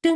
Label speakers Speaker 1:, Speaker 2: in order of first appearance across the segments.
Speaker 1: Good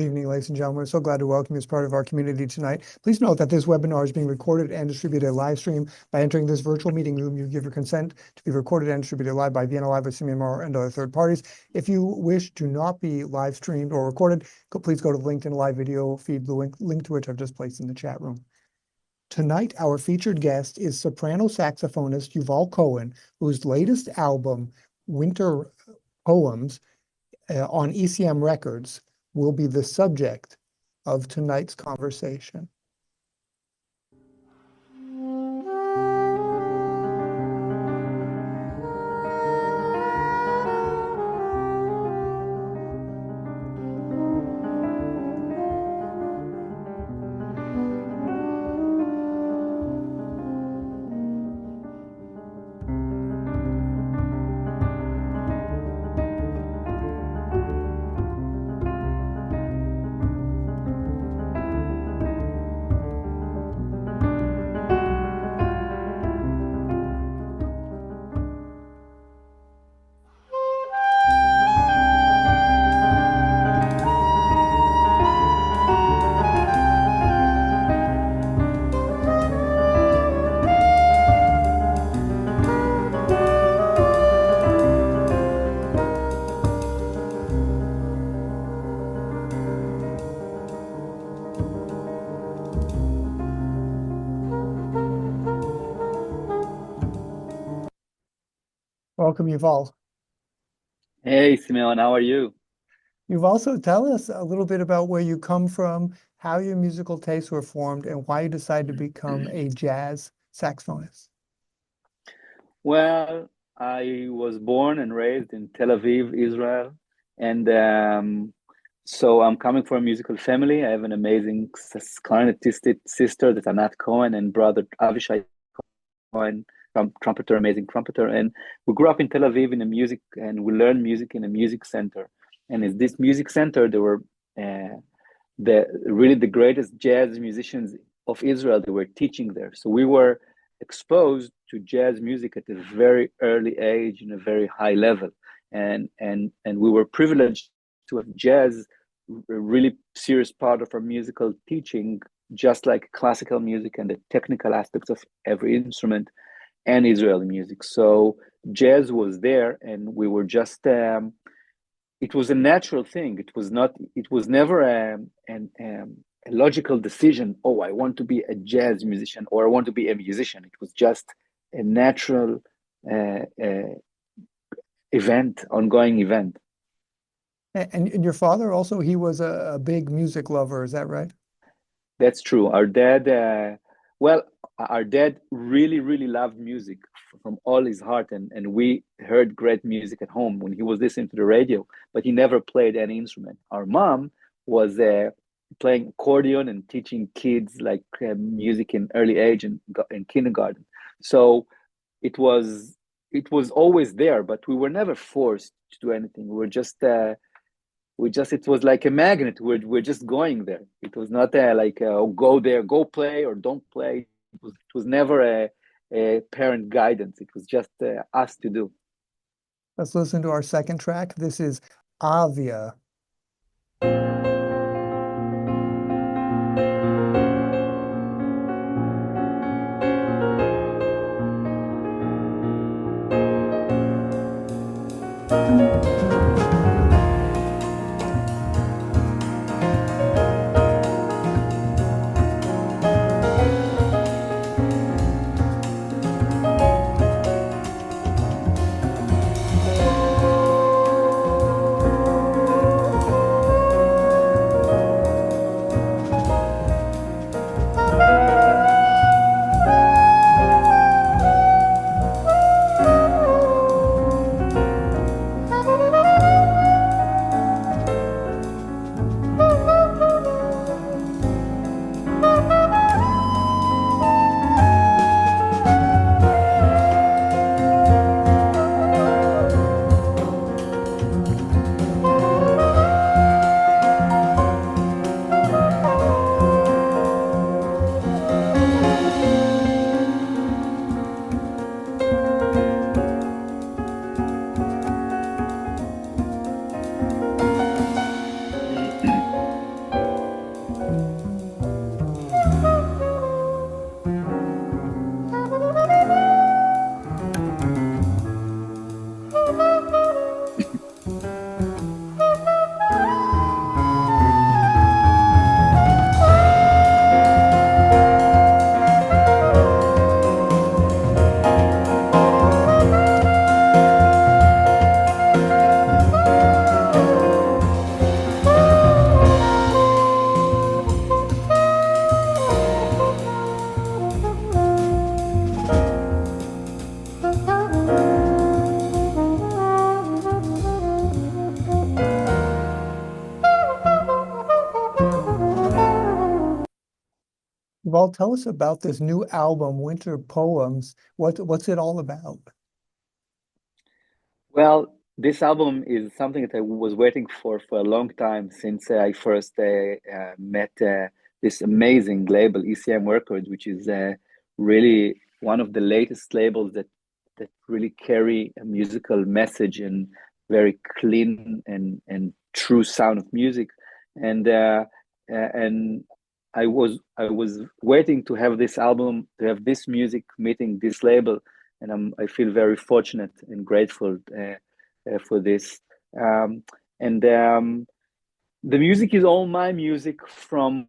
Speaker 1: evening, ladies and gentlemen. We're so glad to welcome you as part of our community tonight. Please note that this webinar is being recorded and distributed live stream. By entering this virtual meeting room, you give your consent to be recorded and distributed live by Vienna Live, CMR, and other third parties. If you wish to not be live streamed or recorded, please go to the LinkedIn live video feed, the link to which I've just placed in the chat room. Tonight, our featured guest is soprano saxophonist Yuval Cohen, whose latest album, Winter Poems, on ECM Records, will be the subject of tonight's conversation. Welcome, Yuval.
Speaker 2: Hey, Simeon, how are you?
Speaker 1: Yuval, so tell us a little bit about where you come from, how your musical tastes were formed, and why you decided to become a jazz saxophonist.
Speaker 2: Well, I was born and raised in Tel Aviv, Israel, and so I'm coming from a musical family. I have an amazing clarinetist sister, that's Anat Cohen, and brother Avishai Cohen, trumpeter, amazing trumpeter. And we grew up in Tel Aviv in a music, and we learned music in a music center. And in this music center, there were the greatest jazz musicians of Israel. They were teaching there. So we were exposed to jazz music at a very early age in a very high level. And we were privileged to have jazz a really serious part of our musical teaching, just like classical music and the technical aspects of every instrument and Israeli music. So jazz was there, and we were just, it was a natural thing. It was never a logical decision. Oh, I want to be a jazz musician, or I want to be a musician. It was just a natural ongoing event.
Speaker 1: And your father also, he was a big music lover, is that right?
Speaker 2: That's true. Our dad really, really loved music from all his heart, and we heard great music at home when he was listening to the radio, but he never played any instrument. Our mom was playing accordion and teaching kids like music in early age and in kindergarten. So it was always there, but we were never forced to do anything. It was like a magnet. We're just going there. It was not go there, go play or don't play. It was never a parent guidance. It was just us to do.
Speaker 1: Let's listen to our second track. This is Avia. Yuval, tell us about this new album, Winter Poems. What's it all about?
Speaker 2: Well, this album is something that I was waiting for a long time since I first met this amazing label, ECM Records, which is really one of the latest labels that really carry a musical message and very clean and true sound of music. And I was waiting to have this album, to have this music meeting this label, and I feel very fortunate and grateful for this. Um, and the music is all my music from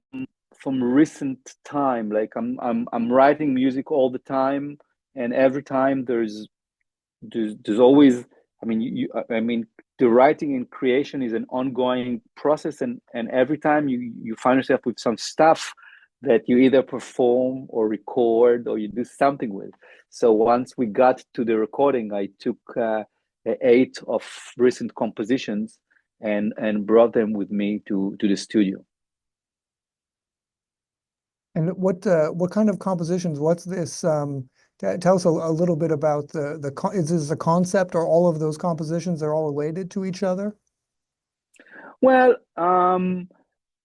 Speaker 2: recent time. Like I'm writing music all the time, and every time there's always. I mean, I mean, the writing and creation is an ongoing process, and every time you find yourself with some stuff that you either perform or record or you do something with. So once we got to the recording, I took eight of recent compositions and brought them with me to the studio.
Speaker 1: And what kind of compositions? What's this? Tell us a little bit about is this a concept, or all of those compositions are all related to each other?
Speaker 2: Well,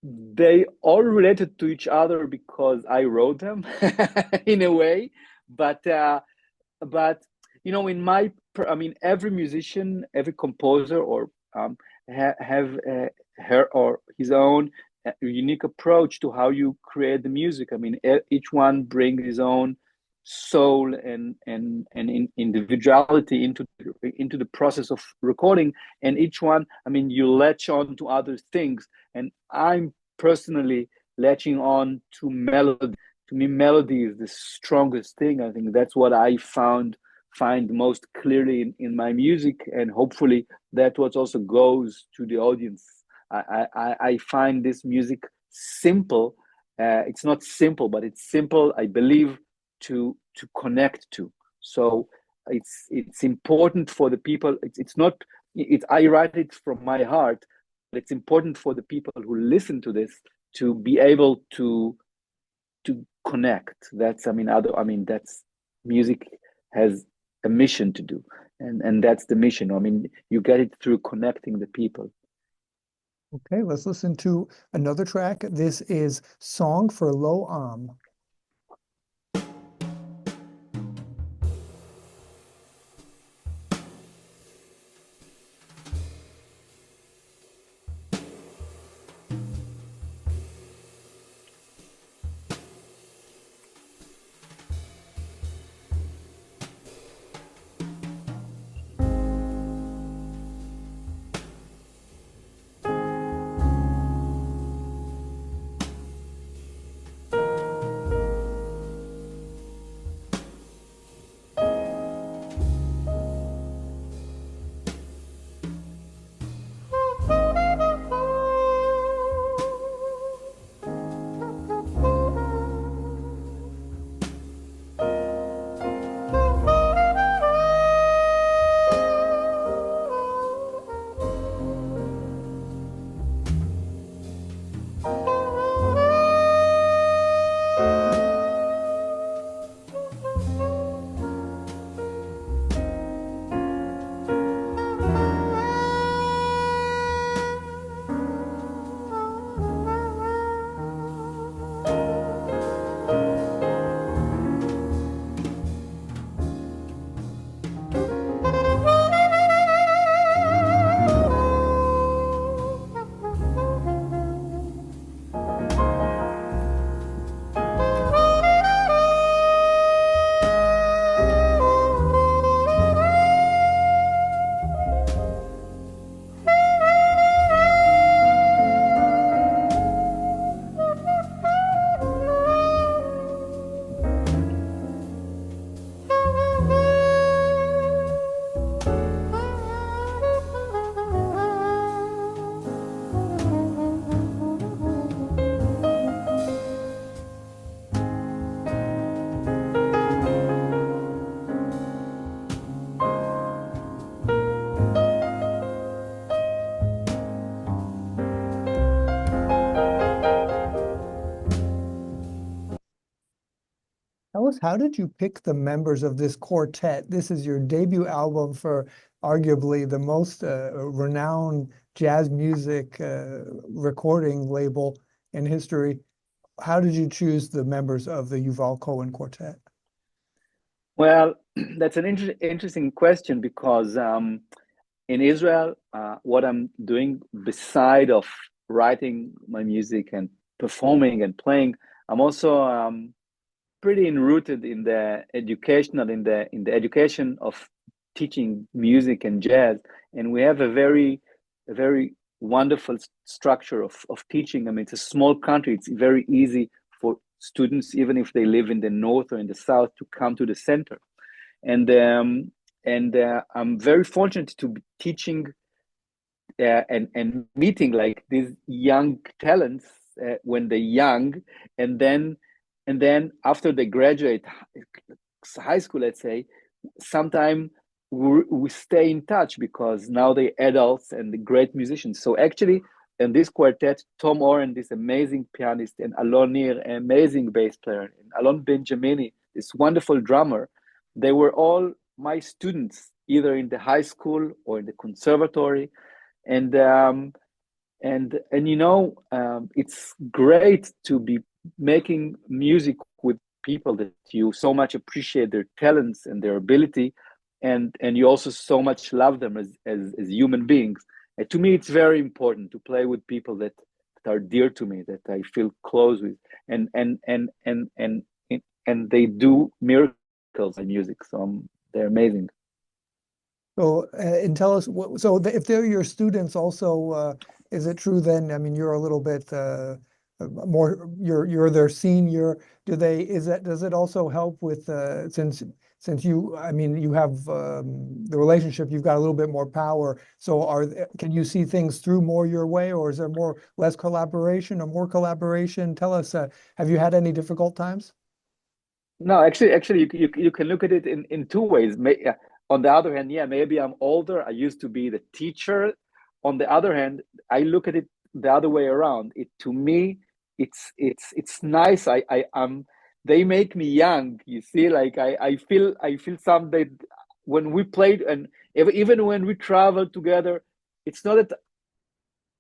Speaker 2: they all related to each other because I wrote them in a way, but but in I mean, every musician, every composer, or have her or his own unique approach to how you create the music. I mean, each one brings his own soul and individuality into the process of recording, and each one, I mean, you latch on to other things, and I'm personally latching on to melody. To me, melody is the strongest thing. I think that's what I find most clearly in my music, and hopefully that what also goes to the audience. I find this music simple. It's not simple, but it's simple, I believe, to connect to. So it's important for the people. It's not. I write it from my heart, but it's important for the people who listen to this to be able to connect. That's, I mean, that's music has a mission to do, and that's the mission. I mean, you get it through connecting the people.
Speaker 1: Okay, let's listen to another track. This is Song for Low Am. us, how did you pick the members of this quartet? This is your debut album for arguably the most renowned jazz music recording label in history. How did you choose the members of the Yuval Cohen Quartet?
Speaker 2: Well, that's an interesting question because in Israel, what I'm doing beside of writing my music and performing and playing, I'm also pretty enrooted in the educational in the education of teaching music and jazz, and we have a very wonderful structure of teaching. I mean, it's a small country. It's very easy for students, even if they live in the north or in the south, to come to the center. And I'm very fortunate to be teaching and meeting like these young talents when they're young, and then after they graduate high school, let's say, sometime we stay in touch because now they're adults and great musicians. So actually, in this quartet, Tom Oren, this amazing pianist, and Alon, an amazing bass player, and Alon Benjamini, this wonderful drummer, they were all my students, either in the high school or in the conservatory. And it's great to be making music with people that you so much appreciate their talents and their ability, and you also so much love them as human beings. And to me, it's very important to play with people that are dear to me, that I feel close with, and they do miracles in music. So they're amazing.
Speaker 1: So, and tell us, if they're your students also, is it true then? I mean, you're a little bit more, you're their senior. Does it also help with since you, I mean, you have the relationship, you've got a little bit more power. So can you see things through more your way, or is there less collaboration or more collaboration? Tell us, have you had any difficult times?
Speaker 2: No, actually, you can look at it in two ways. On the other hand, yeah, maybe I'm older. I used to be the teacher. On the other hand, I look at it the other way around. To me, it's nice. They make me young. You see, like I feel someday when we played, and even when we travel together, it's not that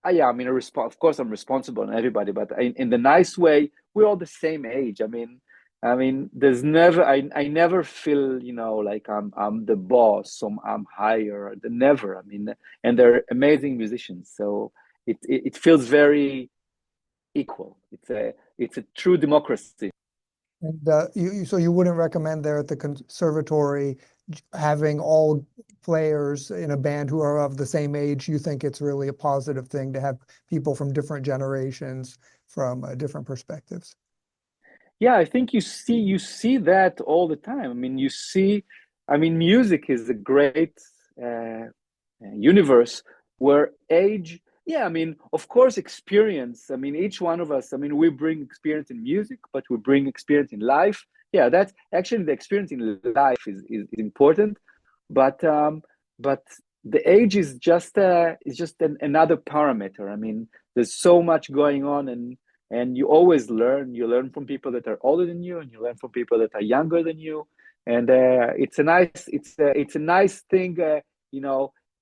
Speaker 2: I mean, of course, I'm responsible and everybody, but in the nice way, we're all the same age. I mean, there's never, I never feel, like I'm the boss, so I'm higher. Never. I mean, and they're amazing musicians, so it feels very equal. It's a true democracy.
Speaker 1: And so you wouldn't recommend there at the conservatory having all players in a band who are of the same age? You think it's really a positive thing to have people from different generations, from different perspectives?
Speaker 2: Yeah, I think you see that all the time. Music is a great uh, universe where age, yeah, of course, experience. Each one of us, we bring experience in music, but we bring experience in life. Yeah, that's actually the experience in life is important, but but the age is just another parameter. There's so much going on, and you always learn. You learn from people that are older than you, and you learn from people that are younger than you, and it's a nice thing.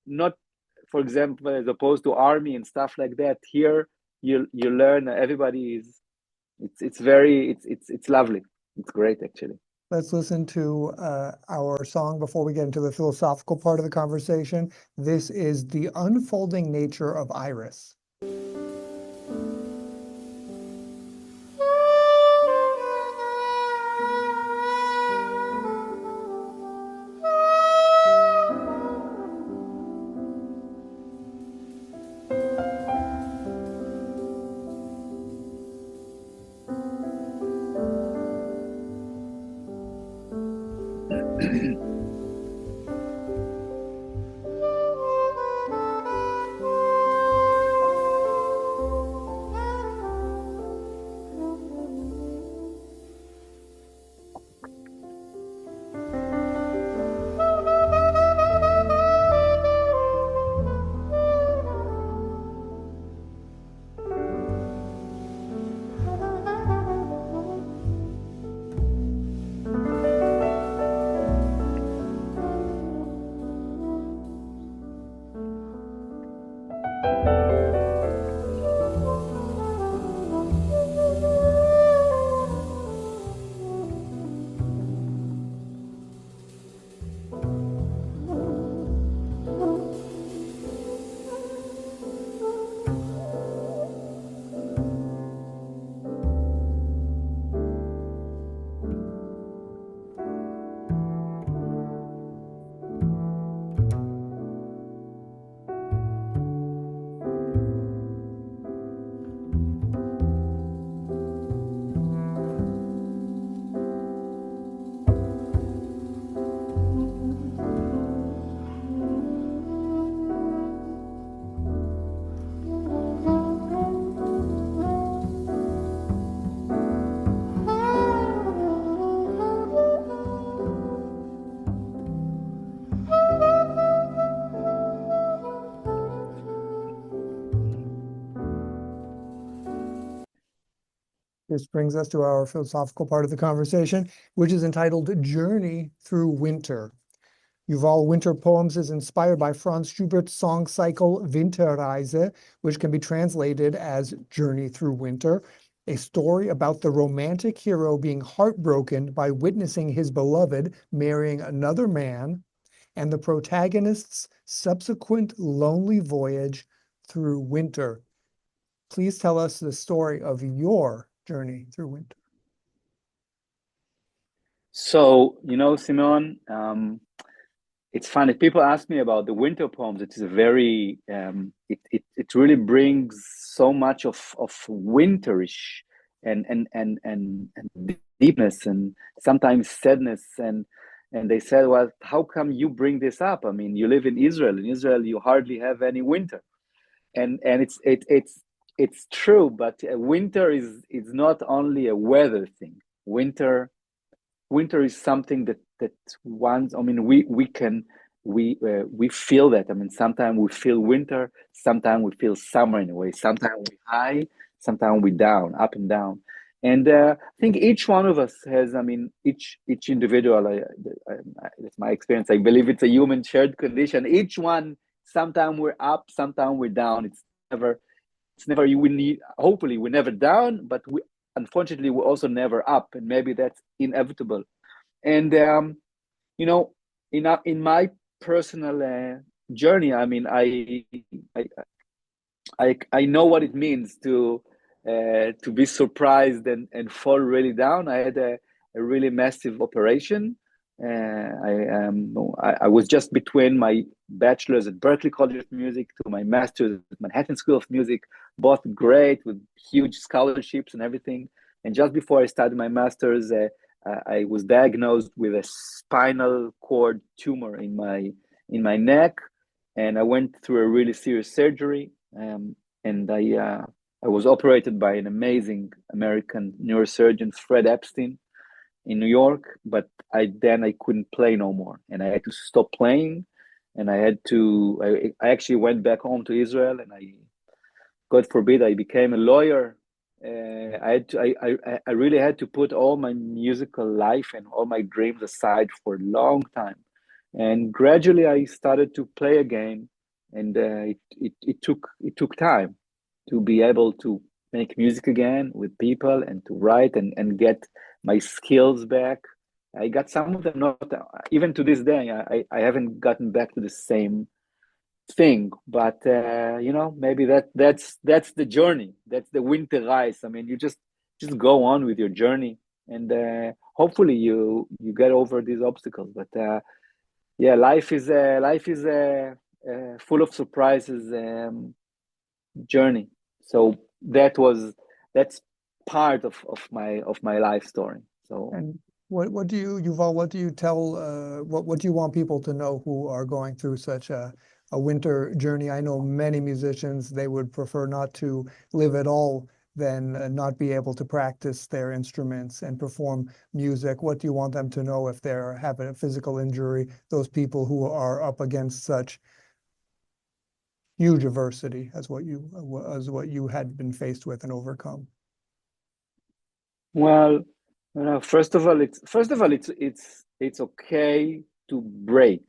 Speaker 2: Not, for example, as opposed to army and stuff like that. Here, you learn. Everybody is. It's lovely. It's great, actually.
Speaker 1: Let's listen to our song before we get into the philosophical part of the conversation. This is The Unfolding Nature of Iris. This brings us to our philosophical part of the conversation, which is entitled Journey Through Winter. Yuval Winter Poems is inspired by Franz Schubert's song cycle Winterreise, which can be translated as Journey Through Winter, a story about the romantic hero being heartbroken by witnessing his beloved marrying another man, and the protagonist's subsequent lonely voyage through winter. Please tell us the story of your journey through winter.
Speaker 2: So, Simon, it's funny. People ask me about the winter poems. It is a very, it really brings so much of winterish and deepness and sometimes sadness. And they said, well, how come you bring this up? I mean, you live in Israel. In Israel, you hardly have any winter, and it's true. But winter is not only a weather thing. Winter is something that once, I mean, we feel that. I mean, sometimes we feel winter, sometimes we feel summer in a way, sometimes we high, sometimes we down, up and down. And I think each one of us has, I mean, each individual, that's my experience. I believe it's a human shared condition. Each one, sometimes we're up, sometimes we're down. It's never you will need, hopefully we're never down, but unfortunately we're also never up, and maybe that's inevitable. And in my personal journey, I mean, I know what it means to be surprised and fall really down. I had a really massive operation. I was just between my bachelor's at Berklee College of Music to my master's at Manhattan School of Music, both great with huge scholarships and everything. And just before I started my master's, I was diagnosed with a spinal cord tumor in my neck, and I went through a really serious surgery. And I was operated by an amazing American neurosurgeon, Fred Epstein, in New York. But I couldn't play no more, and I had to stop playing. And I actually went back home to Israel, and God forbid, I became a lawyer. I really had to put all my musical life and all my dreams aside for a long time. And gradually I started to play again. And it took time to be able to make music again with people and to write and get my skills back. I got some of them, not even to this day. I haven't gotten back to the same thing, but maybe that's the journey. That's the Winterreise. I mean, you just go on with your journey, and hopefully you get over these obstacles. But yeah, life is full of surprises journey. So that's part of my life story. So,
Speaker 1: and what do you, Yuval, what do you tell, what do you want people to know who are going through such a winter journey? I know many musicians, they would prefer not to live at all than not be able to practice their instruments and perform music. What do you want them to know if they're having a physical injury, those people who are up against such huge adversity as what you had been faced with and overcome?
Speaker 2: well, first of all, it's okay to break.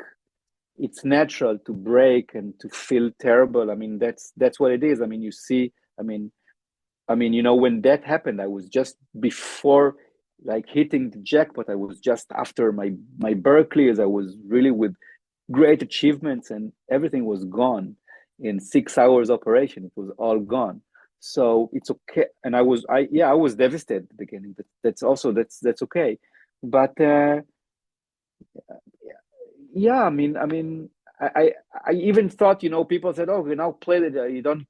Speaker 2: it's natural to break and to feel terrible. I mean, that's what it is. I mean, you see, when that happened, I was just before like hitting the jackpot. I was just after my Berkeley, as I was really with great achievements, and everything was gone in 6 hours operation. It was all gone. So it's okay. And I was devastated at the beginning. That's okay. But yeah, I even thought, people said, oh, you now play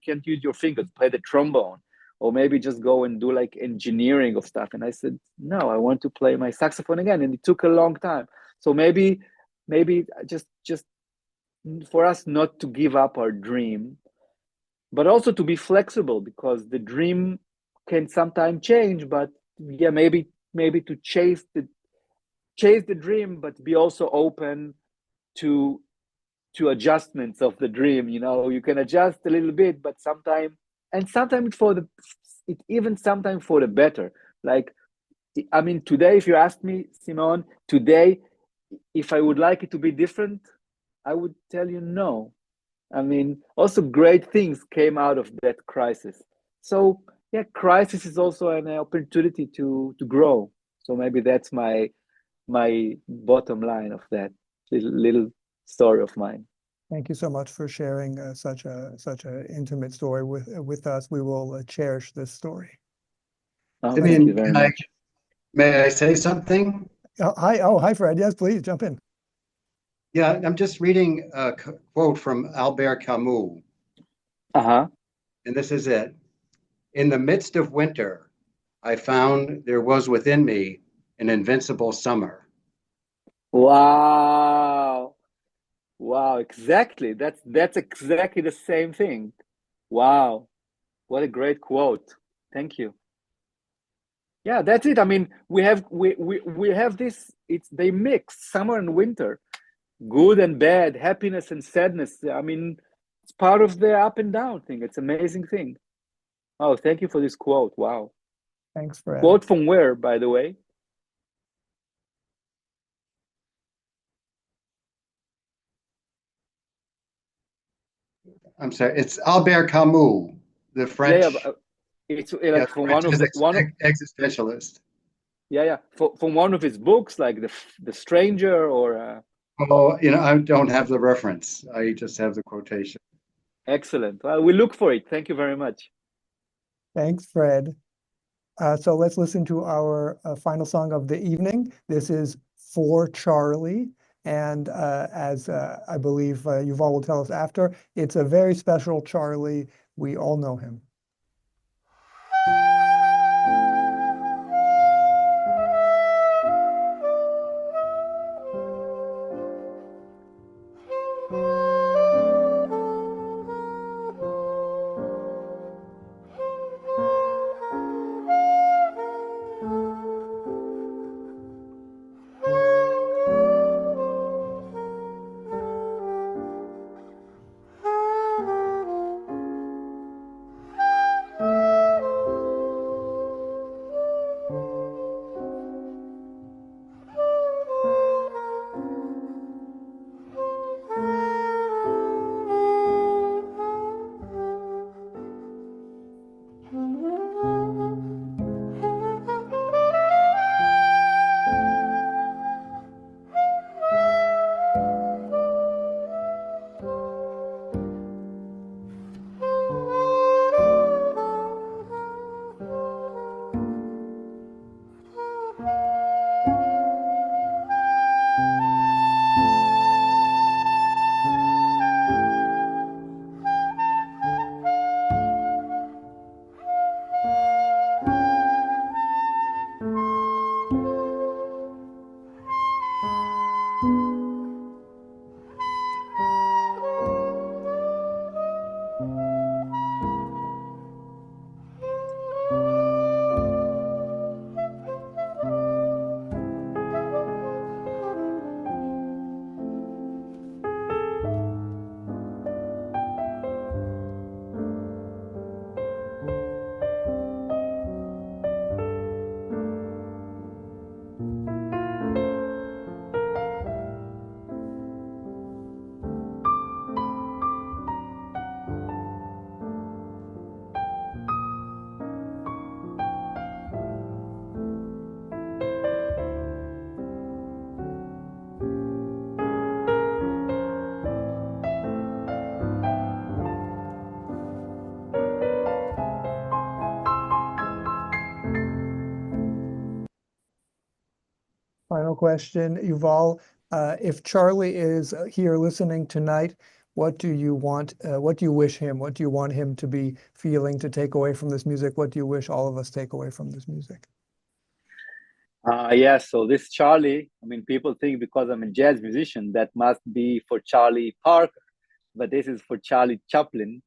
Speaker 2: can't use your fingers, play the trombone, or maybe just go and do like engineering of stuff. And I said, no, I want to play my saxophone again. And it took a long time. So maybe just for us not to give up our dream, but also to be flexible, because the dream can sometimes change. But yeah, maybe to chase the dream, but be also open to adjustments of the dream. You can adjust a little bit, but sometimes sometimes for the better. Like, I mean, today, if you ask me, Simon, today, if I would like it to be different, I would tell you no. I mean, also great things came out of that crisis. So yeah, crisis is also an opportunity to grow. So maybe that's my bottom line of that little story of mine.
Speaker 1: Thank you so much for sharing such a intimate story with us. We will cherish this story.
Speaker 2: Oh, thank you
Speaker 3: Simeon,
Speaker 2: very much.
Speaker 3: may I say something?
Speaker 1: Hi, Fred. Yes, please jump in.
Speaker 3: Yeah, I'm just reading a quote from Albert Camus,
Speaker 2: Uh-huh.
Speaker 3: and this is it. In the midst of winter, I found there was within me an invincible summer.
Speaker 2: Wow. Wow, exactly. That's exactly the same thing. Wow. What a great quote. Thank you. Yeah, that's it. I mean, we have this, they mix summer and winter, good and bad, happiness and sadness. I mean, it's part of the up and down thing. It's an amazing thing. Oh, thank you for this quote. Wow.
Speaker 1: Thanks, Fred.
Speaker 2: Quote from where, by the way?
Speaker 3: I'm sorry, it's Albert Camus, the French,
Speaker 2: it's
Speaker 3: yeah,
Speaker 2: like
Speaker 3: the
Speaker 2: from
Speaker 3: French existentialist.
Speaker 2: yeah, from one of his books, like the Stranger, or
Speaker 3: Oh, I don't have the reference. I just have the quotation.
Speaker 2: excellent. Well, we look for it. Thank you very much.
Speaker 1: Thanks, Fred. So let's listen to our final song of the evening. This is For Charlie. And as I believe Yuval will tell us after, it's a very special Charlie. We all know him. question, Yuval. If Charlie is here listening tonight, what do you want? What do you wish him? What do you want him to be feeling to take away from this music? What do you wish all of us take away from this music?
Speaker 2: Yeah, so this Charlie, I mean, people think because I'm a jazz musician, that must be for Charlie Parker, but this is for Charlie Chaplin,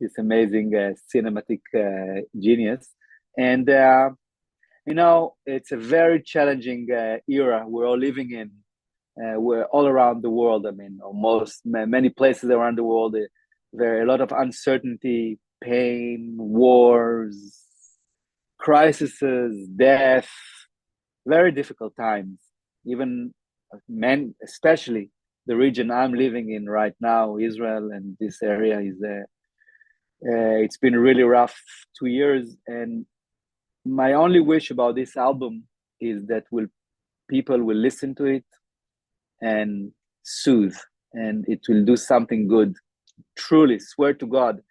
Speaker 2: this amazing cinematic genius. And, you know, it's a very challenging era we're all living in. We're all around the world. I mean, almost many places around the world, there are a lot of uncertainty, pain, wars, crises, death, very difficult times. Even men, especially the region I'm living in right now, Israel, and this area is it's been a really rough 2 years. And my only wish about this album is that people will listen to it and soothe, and it will do something good. Truly, swear to God,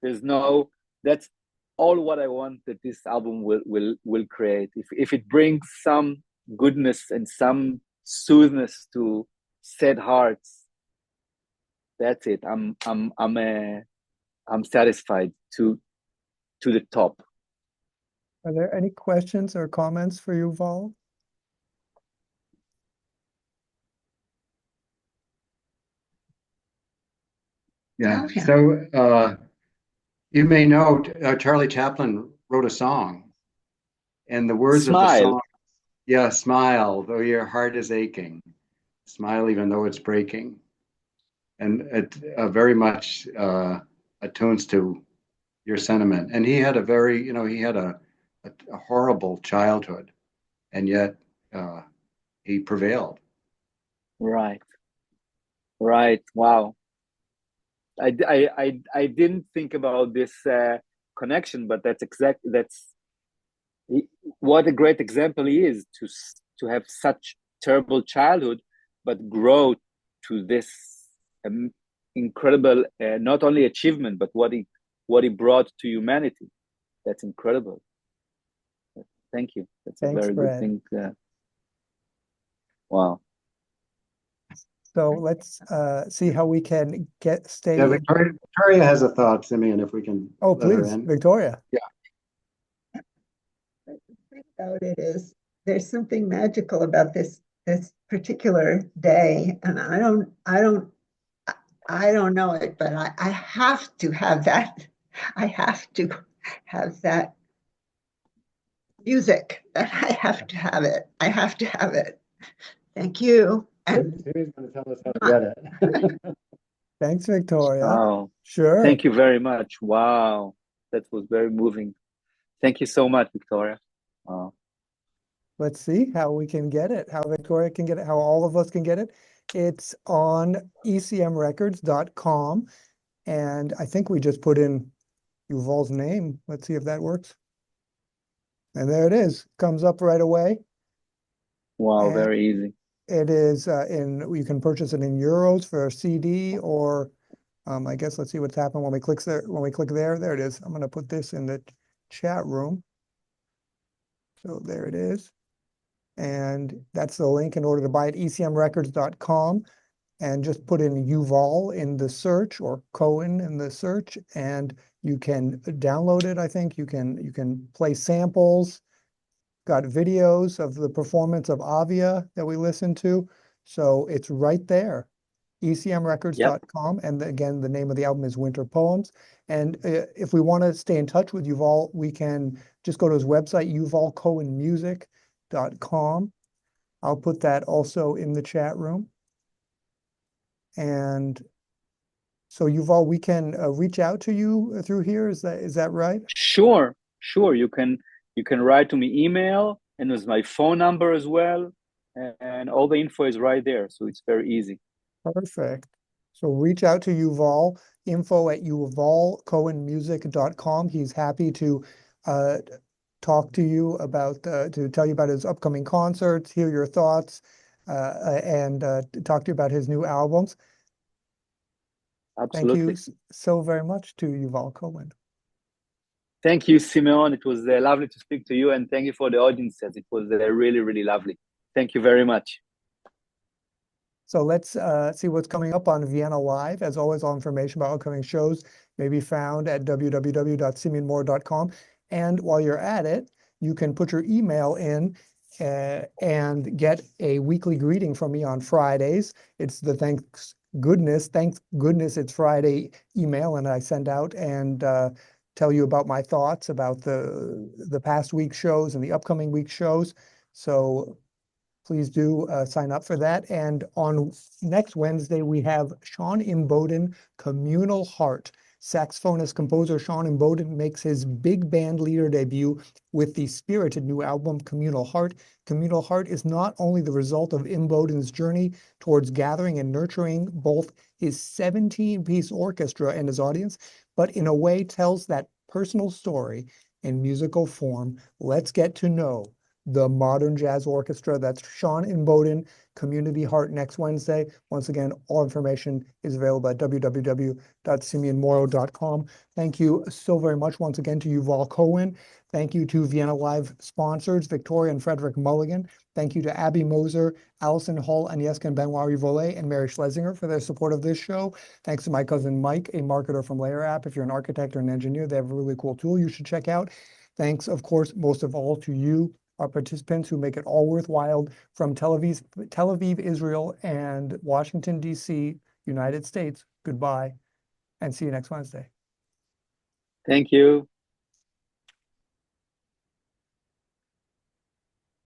Speaker 2: that's all what I want that this album will create. If it brings some goodness and some soothness to sad hearts, that's it. I'm satisfied to the top.
Speaker 1: Are there any questions or comments for Yuval?
Speaker 3: Yeah. So you may know Charlie Chaplin wrote a song, and the words of the
Speaker 2: Smile.
Speaker 3: song, yeah, smile though your heart is aching, smile even though it's breaking, and it very much attunes to your sentiment. And he had a very, he had a horrible childhood, and yet he prevailed.
Speaker 2: Right. Wow. I didn't think about this connection, but that's what a great example he is to have such terrible childhood, but grow to this incredible not only achievement, but what he brought to humanity. That's incredible. Thank you. That's
Speaker 1: Thanks,
Speaker 2: a very
Speaker 1: Fred.
Speaker 2: good thing. Wow.
Speaker 1: So let's see how we can stay.
Speaker 3: Yeah, Victoria has a thought, Simeon, if we can.
Speaker 1: Oh,
Speaker 3: let her
Speaker 1: please,
Speaker 3: in.
Speaker 1: Victoria.
Speaker 3: Yeah.
Speaker 4: The thing about it is there's something magical about this particular day, and I don't know it, but I have to have that. I have to have that music. That I have to have it. I have to have it. Thank you. And
Speaker 3: Simi's going to tell us how to get it.
Speaker 1: Thanks, Victoria.
Speaker 2: Oh,
Speaker 1: Sure.
Speaker 2: thank you very much. Wow, that was very moving. Thank you so much, Victoria. Wow.
Speaker 1: Let's see how we can get it, how Victoria can get it, how all of us can get it. It's on ecmrecords.com. And I think we just put in Yuval's name. Let's see if that works. And there it is. Comes up right away.
Speaker 2: Wow,
Speaker 1: And
Speaker 2: very easy.
Speaker 1: it is you can purchase it in euros for a CD, or I guess let's see what's happened when we click there. When we click there, there it is. I'm going to put this in the chat room. So there it is. And that's the link in order to buy it, ecmrecords.com, and just put in Yuval in the search or Cohen in the search, and you can download it. I think you can play samples, got videos of the performance of Avia that we listened to. So it's right there, ecmrecords.com. And again, the name of the album is Winter Poems. And if we want to stay in touch with Yuval, we can just go to his website, yuvalcohenmusic.com. I'll put that also in the chat room. And so Yuval, we can reach out to you through here. Is that right?
Speaker 2: Sure. You can write to me email, and there's my phone number as well, and all the info is right there. So it's very easy.
Speaker 1: Perfect. So reach out to Yuval, info@yuvalcohenmusic.com. He's happy to talk to you about, to tell you about his upcoming concerts, hear your thoughts, and talk to you about his new albums.
Speaker 2: Absolutely.
Speaker 1: Thank you so very much to Yuval Cohen.
Speaker 2: Thank you, Simeon. It was lovely to speak to you, and thank you for the audience. It was really, really lovely. Thank you very much.
Speaker 1: So let's see what's coming up on Vienna Live. As always, all information about upcoming shows may be found at www.simeonmora.com. And while you're at it, you can put your email in and get a weekly greeting from me on Fridays. It's the thank goodness it's Friday email, and I send out and tell you about my thoughts about the past week's shows and the upcoming week's shows. So please do sign up for that. And on next Wednesday, we have Sean Imboden, Communal Heart. Saxophonist composer Sean Imboden makes his big band leader debut with the spirited new album, Communal Heart. Communal Heart is not only the result of Imboden's journey towards gathering and nurturing both his 17-piece orchestra and his audience, but in a way tells that personal story in musical form. Let's get to know the Modern Jazz Orchestra. That's Sean Imboden, Community Heart, next Wednesday. Once again, all information is available at www.simeonmora.com. Thank you so very much once again to Yuval Cohen. Thank you to Vienna Live sponsors, Victoria and Frederick Mulligan. Thank you to Abby Moser, Allison Hall, Agnieszka and Benoit Rivolet, and Mary Schlesinger for their support of this show. Thanks to my cousin Mike, a marketer from Layer App. If you're an architect or an engineer, they have a really cool tool you should check out. Thanks, of course, most of all to you, our participants who make it all worthwhile from Tel Aviv, Israel, and Washington, D.C., United States. Goodbye, and see you next Wednesday.
Speaker 2: Thank you.